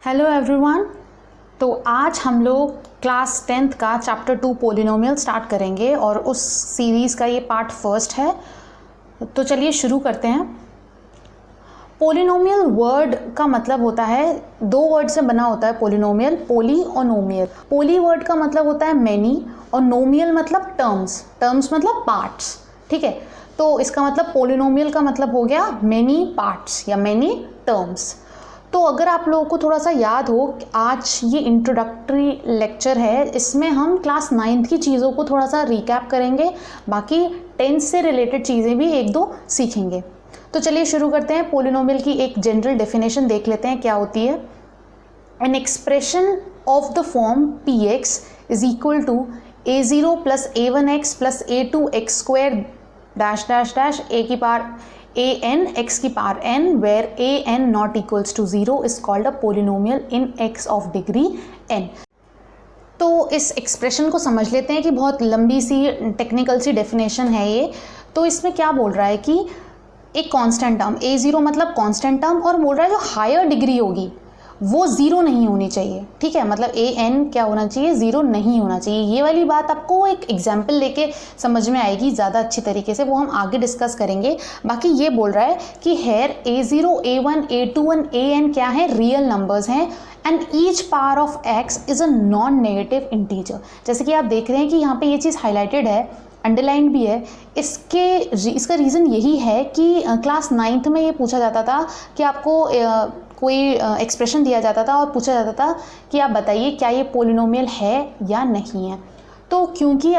Hello everyone. तो आज हम लोग क्लास 10th का चैप्टर 2 पोलिनोमियल स्टार्ट करेंगे और उस सीरीज़ का ये पार्ट फर्स्ट है। तो चलिए शुरू करते हैं। पोलिनोमियल वर्ड का मतलब होता है, दो वर्ड से बना होता है पोलिनोमियल, पोली और नोमियल। पोली वर्ड का मतलब होता है मैनी और नोमियल मतलब टर्म्स, टर्म्स मतलब पार्ट्स। ठीक है, तो इसका मतलब पोलिनोमियल का मतलब हो गया मैनी पार्ट्स या मैनी टर्म्स। तो अगर आप लोगों को थोड़ा सा याद हो, आज ये इंट्रोडक्टरी लेक्चर है, इसमें हम क्लास 9th की चीज़ों को थोड़ा सा रिकैप करेंगे, बाकी 10th से रिलेटेड चीज़ें भी एक दो सीखेंगे। तो चलिए शुरू करते हैं। पोलिनोमियल की एक जनरल डेफिनेशन देख लेते हैं क्या होती है। An expression of the form px is equal to a0 plus a1x plus a2x square dash dash dash a की पावर an x की power n where an not equals to 0 is called a polynomial in x of degree n। तो इस expression को समझ लेते हैं कि बहुत लंबी सी टेक्निकल सी डेफिनेशन है ये। तो इसमें क्या बोल रहा है कि एक कांस्टेंट टर्म a0 मतलब कांस्टेंट टर्म, और बोल रहा है जो हायर डिग्री होगी वो ज़ीरो नहीं होनी चाहिए। ठीक है, मतलब an क्या होना चाहिए, ज़ीरो नहीं होना चाहिए। ये वाली बात आपको एक एग्जाम्पल लेके समझ में आएगी ज़्यादा अच्छी तरीके से, वो हम आगे डिस्कस करेंगे। बाकी ये बोल रहा है कि हेयर a0 a1 a2 और an क्या है, रियल नंबर्स हैं and each power of x is a non negative integer. जैसे कि आप देख रहे हैं कि यहाँ पे ये चीज़ हाईलाइटेड है, अंडरलाइन भी है। इसका रीज़न यही है कि क्लास 9th में ये पूछा जाता था कि आपको कोई एक्सप्रेशन दिया जाता था और पूछा जाता था कि आप बताइए क्या ये पोलिनोमियल है या नहीं है। तो क्योंकि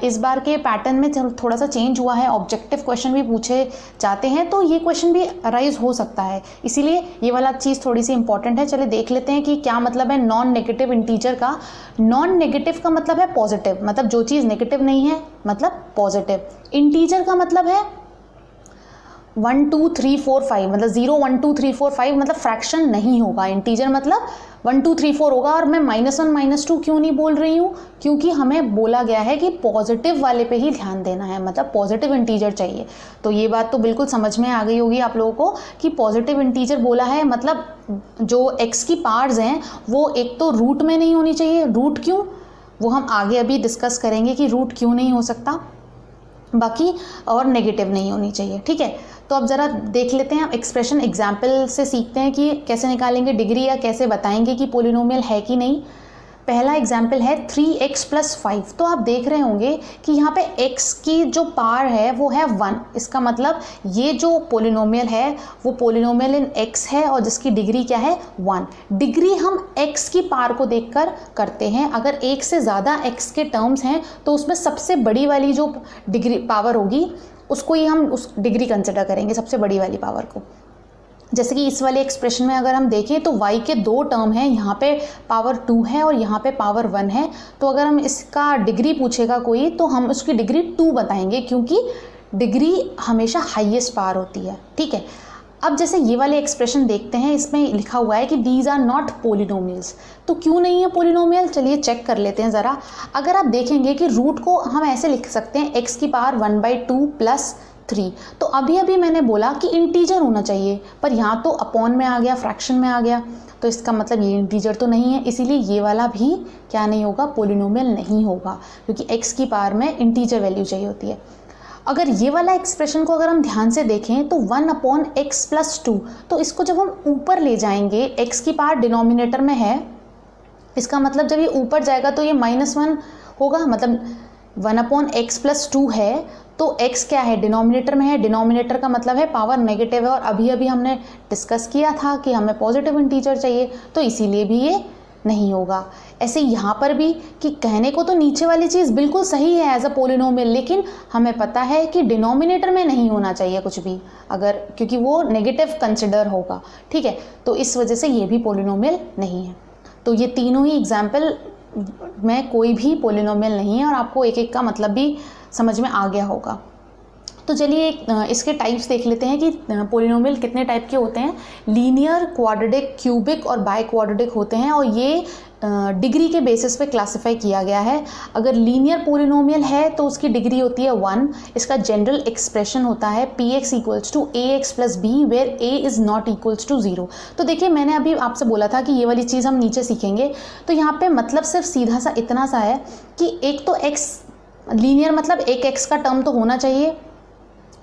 इस बार के पैटर्न में थोड़ा सा चेंज हुआ है, ऑब्जेक्टिव क्वेश्चन भी पूछे जाते हैं, तो ये क्वेश्चन भी अराइज हो सकता है, इसीलिए ये वाला चीज़ थोड़ी सी इंपॉर्टेंट है। चलिए देख लेते हैं कि क्या मतलब है नॉन नेगेटिव इंटीजर का। नॉन नेगेटिव का मतलब है पॉजिटिव, मतलब जो चीज़ नेगेटिव नहीं है मतलब पॉजिटिव। इंटीजर का मतलब है 1 2 3 4 5, मतलब 0 1 2 3 4 5 मतलब फ्रैक्शन नहीं होगा। इंटीजर मतलब 1 2 3 4 होगा। और मैं -1 -2 क्यों नहीं बोल रही हूँ, क्योंकि हमें बोला गया है कि पॉजिटिव वाले पे ही ध्यान देना है, मतलब पॉजिटिव इंटीजर चाहिए। तो ये बात तो बिल्कुल समझ में आ गई होगी आप लोगों को कि पॉजिटिव इंटीजर बोला है मतलब जो x की पावर्स हैं वो एक तो रूट में नहीं होनी चाहिए। रूट क्यों, वो हम आगे अभी डिस्कस करेंगे कि रूट क्यों नहीं हो सकता, बाकी और नेगेटिव नहीं होनी चाहिए। ठीक है, तो अब ज़रा देख लेते हैं, एक्सप्रेशन एग्जाम्पल से सीखते हैं कि कैसे निकालेंगे डिग्री या कैसे बताएंगे कि पोलिनोमियल है कि नहीं। पहला एग्जाम्पल है 3x + 5। तो आप देख रहे होंगे कि यहाँ पे x की जो पावर है वो है 1। इसका मतलब ये जो पोलिनोमियल है वो पोलिनोमियल इन x है और जिसकी डिग्री क्या है 1। डिग्री हम x की पावर को देखकर करते हैं। अगर एक से ज़्यादा x के टर्म्स हैं तो उसमें सबसे बड़ी वाली जो डिग्री पावर होगी उसको ही हम उस डिग्री कंसिडर करेंगे, सबसे बड़ी वाली पावर को। जैसे कि इस वाले एक्सप्रेशन में अगर हम देखें तो y के दो टर्म हैं, यहाँ पे पावर 2 है और यहाँ पे पावर 1 है। तो अगर हम इसका डिग्री पूछेगा कोई तो हम उसकी डिग्री 2 बताएंगे, क्योंकि डिग्री हमेशा हाईएस्ट पावर होती है। ठीक है, अब जैसे ये वाले एक्सप्रेशन देखते हैं, इसमें लिखा हुआ है कि दीज आर नॉट पोलिनोमियल्स। तो क्यों नहीं है पोलिनोमियल, चलिए चेक कर लेते हैं ज़रा। अगर आप देखेंगे कि रूट को हम ऐसे लिख सकते हैं x की पावर 1/2 + 3। तो अभी मैंने बोला कि इंटीजर होना चाहिए, पर यहाँ तो अपॉन में आ गया, फ्रैक्शन में आ गया, तो इसका मतलब ये इंटीजर तो नहीं है, इसीलिए ये वाला भी क्या नहीं होगा, पोलिनोमियल नहीं होगा, क्योंकि x की पावर में इंटीजर वैल्यू चाहिए होती है। अगर ये वाला एक्सप्रेशन को अगर हम ध्यान से देखें तो 1/x + 2, तो इसको जब हम ऊपर ले जाएंगे, x की पावर डिनोमिनेटर में है, इसका मतलब जब ये ऊपर जाएगा तो ये -1 होगा, मतलब 1/x + 2 है तो x क्या है, डिनोमिनेटर में है। डिनोमिनेटर का मतलब है पावर नेगेटिव है, और अभी हमने डिस्कस किया था कि हमें पॉजिटिव इंटीजर चाहिए, तो इसीलिए भी ये नहीं होगा। ऐसे यहाँ पर भी कि कहने को तो नीचे वाली चीज़ बिल्कुल सही है एज अ पोलिनोमियल, लेकिन हमें पता है कि डिनोमिनेटर में नहीं होना चाहिए कुछ भी, अगर क्योंकि वो नेगेटिव कंसिडर होगा। ठीक है, तो इस वजह से ये भी पोलिनोमियल नहीं है। तो ये तीनों ही एग्जाम्पल में कोई भी पोलिनोमियल नहीं है, और आपको एक एक का मतलब भी समझ में आ गया होगा। तो चलिए इसके टाइप्स देख लेते हैं कि पोलिनोमियल कितने टाइप के होते हैं। लीनियर, क्वाड्रेटिक, क्यूबिक और बाई क्वाड्रेटिक होते हैं और ये डिग्री के बेसिस पे क्लासिफाई किया गया है। अगर लीनियर पोलिनोमियल है तो उसकी डिग्री होती है 1। इसका जनरल एक्सप्रेशन होता है px equals to ax plus B where a is not equals to 0। तो देखिए मैंने अभी आपसे बोला था कि ये वाली चीज़ हम नीचे सीखेंगे, तो यहाँ पे मतलब सिर्फ सीधा सा इतना सा है कि एक तो x लीनियर मतलब एक x का टर्म तो होना चाहिए,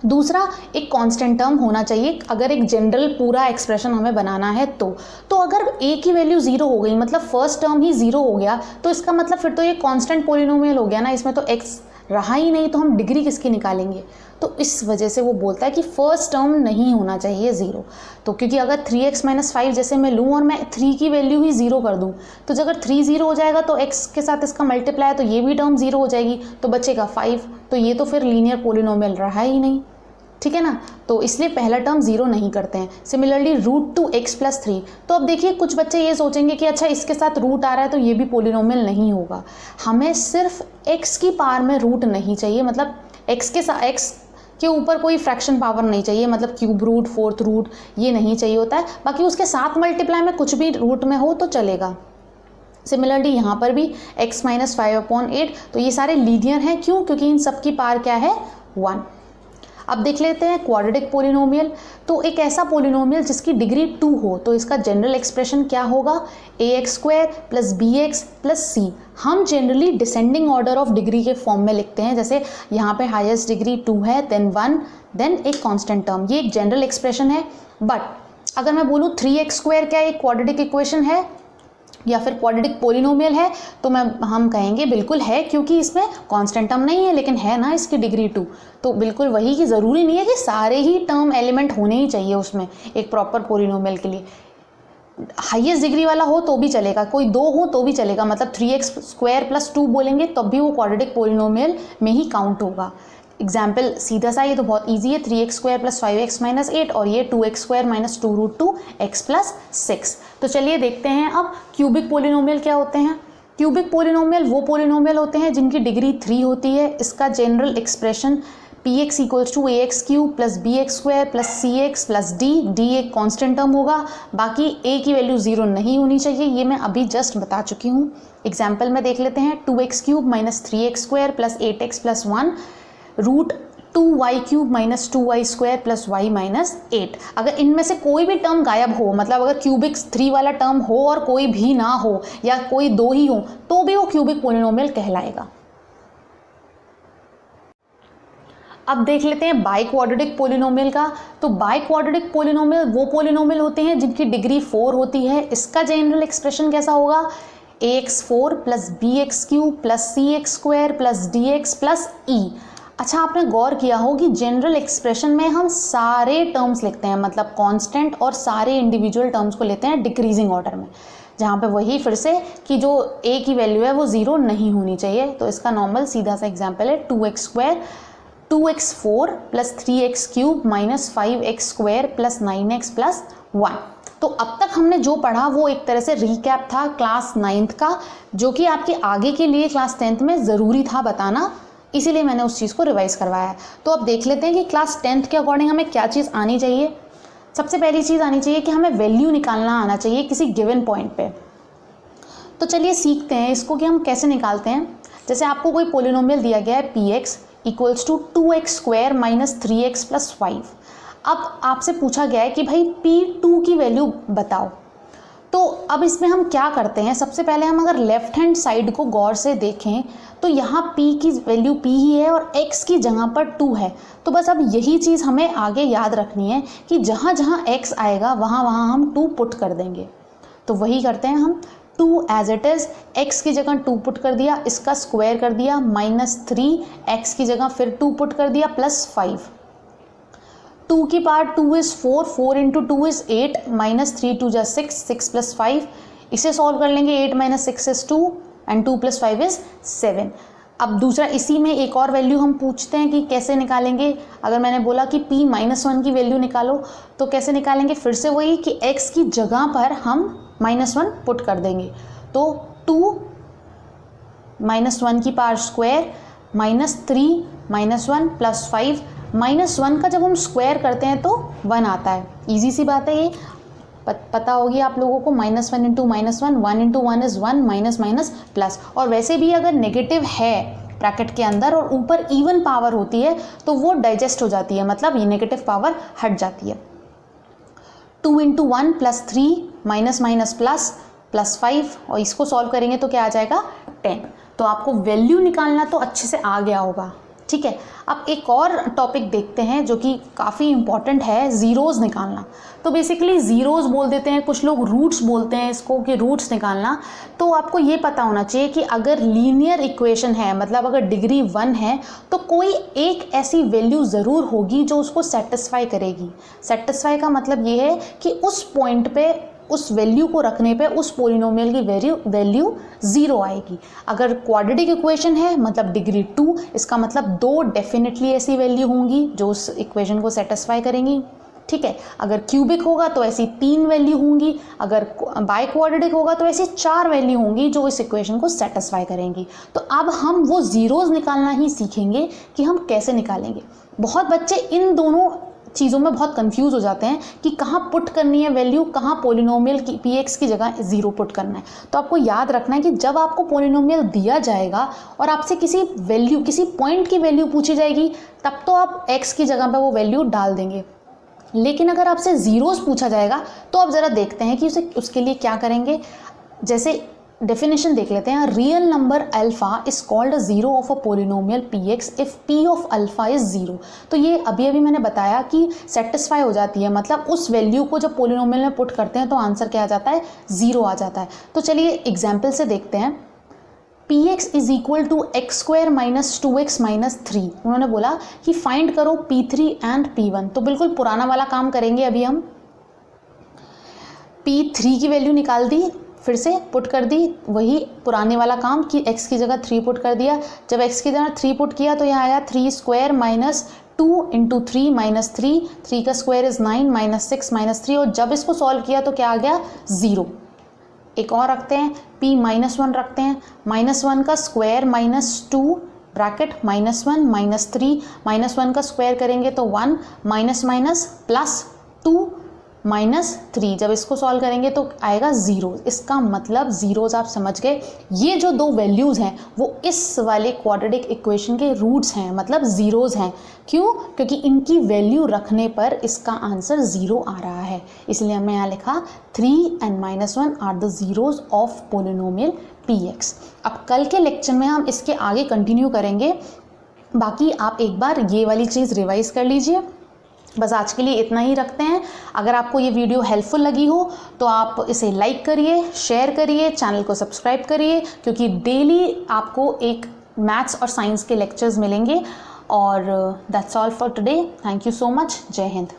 दूसरा एक कांस्टेंट टर्म होना चाहिए अगर एक जनरल पूरा एक्सप्रेशन हमें बनाना है तो अगर a की वैल्यू 0 हो गई मतलब फर्स्ट टर्म ही 0 हो गया तो इसका मतलब फिर तो ये कांस्टेंट पोलिनोमियल हो गया ना, इसमें तो x रहा ही नहीं, तो हम डिग्री किसकी निकालेंगे। तो इस वजह से वो बोलता है कि फर्स्ट टर्म नहीं होना चाहिए 0। तो क्योंकि अगर 3x - 5 जैसे मैं लूँ और मैं 3 की वैल्यू ही 0 कर दूँ तो अगर 3 0 हो जाएगा तो x के साथ इसका मल्टीप्लाई तो ये भी टर्म 0 हो जाएगी, तो बचेगा 5। तो ये तो फिर लीनियर पोलिनोमियल रहा ही नहीं, ठीक है ना। तो इसलिए पहला टर्म 0 नहीं करते हैं। सिमिलरली √2x + 3, तो अब देखिए कुछ बच्चे ये सोचेंगे कि अच्छा इसके साथ रूट आ रहा है तो ये भी पोलिनोमियल नहीं होगा। हमें सिर्फ x की पावर में रूट नहीं चाहिए, मतलब x के ऊपर कोई फ्रैक्शन पावर नहीं चाहिए, मतलब क्यूब रूट, फोर्थ रूट ये नहीं चाहिए होता है। बाकी उसके साथ मल्टीप्लाई में कुछ भी रूट में हो तो चलेगा। सिमिलरली यहाँ पर भी x - 5/8, तो ये सारे लीनियर हैं। क्यों? क्योंकि इन सब की पावर क्या है 1। अब देख लेते हैं क्वाड्रेटिक पोलिनोमियल। तो एक ऐसा पोलिनोमियल जिसकी डिग्री 2 हो तो इसका जनरल एक्सप्रेशन क्या होगा, ax² + bx + c। हम generally descending order of degree के फॉर्म में लिखते हैं, जैसे यहाँ पे हाईएस्ट डिग्री 2 है, देन 1, देन एक कांस्टेंट टर्म। ये एक जनरल एक्सप्रेशन है। बट अगर मैं बोलूँ 3x² क्या एक क्वाड्रेटिक इक्वेशन है या फिर क्वाड्रेटिक पोलिनोमियल है, तो हम कहेंगे बिल्कुल है, क्योंकि इसमें कांस्टेंट टर्म नहीं है लेकिन है ना इसकी डिग्री 2। तो बिल्कुल वही की ज़रूरी नहीं है कि सारे ही टर्म एलिमेंट होने ही चाहिए उसमें एक प्रॉपर पोलिनोमियल के लिए। हाईएस्ट डिग्री वाला हो तो भी चलेगा, कोई 2 हो तो भी चलेगा, मतलब 3x² + 2 बोलेंगे तब भी वो क्वाड्रेटिक पोलिनोमियल में ही काउंट होगा। एग्जाम्पल सीधा सा, ये तो बहुत इजी है, 3x² + 5x - 8 और ये 2x² - 2√2x + 6। तो चलिए देखते हैं अब क्यूबिक पोलिनोमियल क्या होते हैं। क्यूबिक पोलिनोमियल वो पोलिनोमियल होते हैं जिनकी डिग्री 3 होती है। इसका general expression px = ax³ + bx² + cx + d एक कांस्टेंट टर्म होगा, बाकी a की वैल्यू 0 नहीं होनी चाहिए, ये मैं अभी जस्ट बता चुकी हूँ। एग्जाम्पल में देख लेते हैं, 2x³ - 3x² + 8x + 1 √2y³ - 2y² + y - 8। अगर इनमें से कोई भी टर्म गायब हो, मतलब अगर क्यूबिक 3 वाला टर्म हो और कोई भी ना हो या कोई 2 ही हो तो भी वो क्यूबिक पोलिनोमियल कहलाएगा। अब देख लेते हैं बाई क्वाड्रेटिक पोलिनोमियल का। तो बाई क्वाड्रेटिक पोलिनोमियल वो पोलिनोमियल होते हैं जिनकी डिग्री 4 होती है। इसका जनरल एक्सप्रेशन कैसा होगा, ax4 + bx³ + cx² + dx + e। अच्छा आपने गौर किया हो कि जनरल एक्सप्रेशन में हम सारे टर्म्स लिखते हैं, मतलब कांस्टेंट और सारे इंडिविजुअल टर्म्स को लेते हैं डिक्रीजिंग ऑर्डर में, जहाँ पे वही फिर से कि जो a की वैल्यू है वो 0 नहीं होनी चाहिए। तो इसका नॉर्मल सीधा सा एग्जाम्पल है 2x² 2x4 + 3x³ - 5x² + 9x + 1। तो अब तक हमने जो पढ़ा वो एक तरह से रिकैप था क्लास 9th का, जो कि आपके आगे के लिए क्लास 10th में ज़रूरी था बताना, इसीलिए मैंने उस चीज़ को रिवाइज़ करवाया है। तो अब देख लेते हैं कि क्लास 10th के अकॉर्डिंग हमें क्या चीज़ आनी चाहिए। सबसे पहली चीज़ आनी चाहिए कि हमें वैल्यू निकालना आना चाहिए किसी गिवन पॉइंट पे। तो चलिए सीखते हैं इसको कि हम कैसे निकालते हैं। जैसे आपको कोई पोलिनोमियल दिया गया है px = 2x² - 3x + 5। अब आपसे पूछा गया है कि भाई p2 की वैल्यू बताओ। तो अब इसमें हम क्या करते हैं, सबसे पहले हम अगर लेफ्ट हैंड साइड को गौर से देखें तो यहाँ p की वैल्यू p ही है और x की जगह पर 2 है। तो बस अब यही चीज़ हमें आगे याद रखनी है कि जहाँ जहाँ x आएगा वहाँ वहाँ हम 2 पुट कर देंगे। तो वही करते हैं हम, 2 एज इट इज़, x की जगह 2 पुट कर दिया, इसका स्क्वायर कर दिया, -3, x की जगह फिर 2 पुट कर दिया, +5। 2 की पावर 2 इज़ 4, 4 × 2 इज़ 8, -3 2 = 6, 6 + 5। इसे सॉल्व कर लेंगे, 8 - 6 इज़ 2 एंड 2 + 5 इज़ 7। अब दूसरा इसी में एक और वैल्यू हम पूछते हैं कि कैसे निकालेंगे। अगर मैंने बोला कि p - 1 की वैल्यू निकालो तो कैसे निकालेंगे, फिर से वही कि x की जगह पर हम -1 पुट कर देंगे। तो 2 - 1 की पावर स्क्वायर, -3 - 1 + 5 -1 का जब हम स्क्वायर करते हैं तो 1 आता है। ईजी सी बात है ये, पता होगी आप लोगों को। -1 into -1, 1 into 1 is 1, minus minus plus. और वैसे भी अगर नेगेटिव है ब्रैकेट के अंदर और ऊपर इवन पावर होती है तो वो डाइजेस्ट हो जाती है, मतलब ये नेगेटिव पावर हट जाती है। 2 into 1 plus 3 minus minus plus +5 और इसको सॉल्व करेंगे तो क्या आ जाएगा 10। तो आपको वैल्यू निकालना तो अच्छे से आ गया होगा, ठीक है। अब एक और टॉपिक देखते हैं जो कि काफ़ी इंपॉर्टेंट है, ज़ीरोज़ निकालना। तो बेसिकली ज़ीरोज़ बोल देते हैं, कुछ लोग रूट्स बोलते हैं इसको कि रूट्स निकालना। तो आपको ये पता होना चाहिए कि अगर लीनियर इक्वेशन है, मतलब अगर डिग्री 1 है, तो कोई एक ऐसी वैल्यू ज़रूर होगी जो उसको सेटिस्फाई करेगी। सेटिस्फाई का मतलब ये है कि उस पॉइंट पे, उस वैल्यू को रखने पे उस पोलिनोमियल की वैल्यू 0 आएगी। अगर क्वाड्रेटिक इक्वेशन है मतलब डिग्री 2, इसका मतलब 2 डेफिनेटली ऐसी वैल्यू होंगी जो उस इक्वेशन को सेटिस्फाई करेंगी, ठीक है। अगर क्यूबिक होगा तो ऐसी 3 वैल्यू होंगी, अगर बाय क्वाड्रेटिक होगा तो ऐसी 4 वैल्यू होंगी जो इस इक्वेशन को सेटिस्फाई करेंगी। तो अब हम वो ज़ीरोज़ निकालना ही सीखेंगे कि हम कैसे निकालेंगे। बहुत बच्चे इन दोनों चीज़ों में बहुत कंफ्यूज हो जाते हैं कि कहाँ पुट करनी है वैल्यू, कहाँ पोलिनोमियल की px की जगह 0 पुट करना है। तो आपको याद रखना है कि जब आपको पोलिनोमियल दिया जाएगा और आपसे किसी वैल्यू, किसी पॉइंट की वैल्यू पूछी जाएगी, तब तो आप x की जगह पे वो वैल्यू डाल देंगे। लेकिन अगर आपसे ज़ीरोज़ पूछा जाएगा तो आप ज़रा देखते हैं कि उसके लिए क्या करेंगे। जैसे डेफिनेशन देख लेते हैं। Real number alpha is called a zero of a polynomial px if p of alpha is 0। तो ये अभी मैंने बताया कि सेटिस्फाई हो जाती है, मतलब उस वैल्यू को जब पोलिनोमियल में पुट करते हैं तो आंसर क्या आ जाता है, 0 आ जाता है। तो चलिए एग्जाम्पल से देखते हैं। px is equal to x² minus 2x minus 3। उन्होंने बोला कि फाइंड करो p3 एंड p1। तो बिल्कुल पुराना वाला काम करेंगे अभी हम। p3 की वैल्यू निकाल दी, फिर से पुट कर दी, वही पुराने वाला काम कि x की जगह 3 पुट कर दिया। जब x की जगह 3 पुट किया तो यहाँ आया 3² माइनस 2 इंटू 3 माइनस 3, 3 का स्क्वायर इज 9 माइनस 6 माइनस 3। और जब इसको सॉल्व किया तो क्या आ गया 0। एक और रखते हैं, p-1 रखते हैं। -1 का स्क्वायर माइनस 2 ब्रैकेट -1 माइनस 3, -1 का स्क्वायर करेंगे तो 1 माइनस माइनस प्लस 2 माइनस 3। जब इसको सॉल्व करेंगे तो आएगा 0। इसका मतलब ज़ीरोज़ आप समझ गए, ये जो 2 वैल्यूज़ हैं वो इस वाले क्वाड्रेटिक इक्वेशन के रूट्स हैं, मतलब ज़ीरोज़ हैं। क्यों? क्योंकि इनकी वैल्यू रखने पर इसका आंसर 0 आ रहा है। इसलिए हमने यहाँ लिखा 3 and -1 are the zeros of polynomial px। अब कल के लेक्चर में हम इसके आगे कंटिन्यू करेंगे। बाकी आप एक बार ये वाली चीज़ रिवाइज़ कर लीजिए। बस आज के लिए इतना ही रखते हैं। अगर आपको ये वीडियो हेल्पफुल लगी हो तो आप इसे लाइक करिए, शेयर करिए, चैनल को सब्सक्राइब करिए, क्योंकि डेली आपको एक मैथ्स और साइंस के लेक्चर्स मिलेंगे। और that's all for today. Thank you so much. जय हिंद।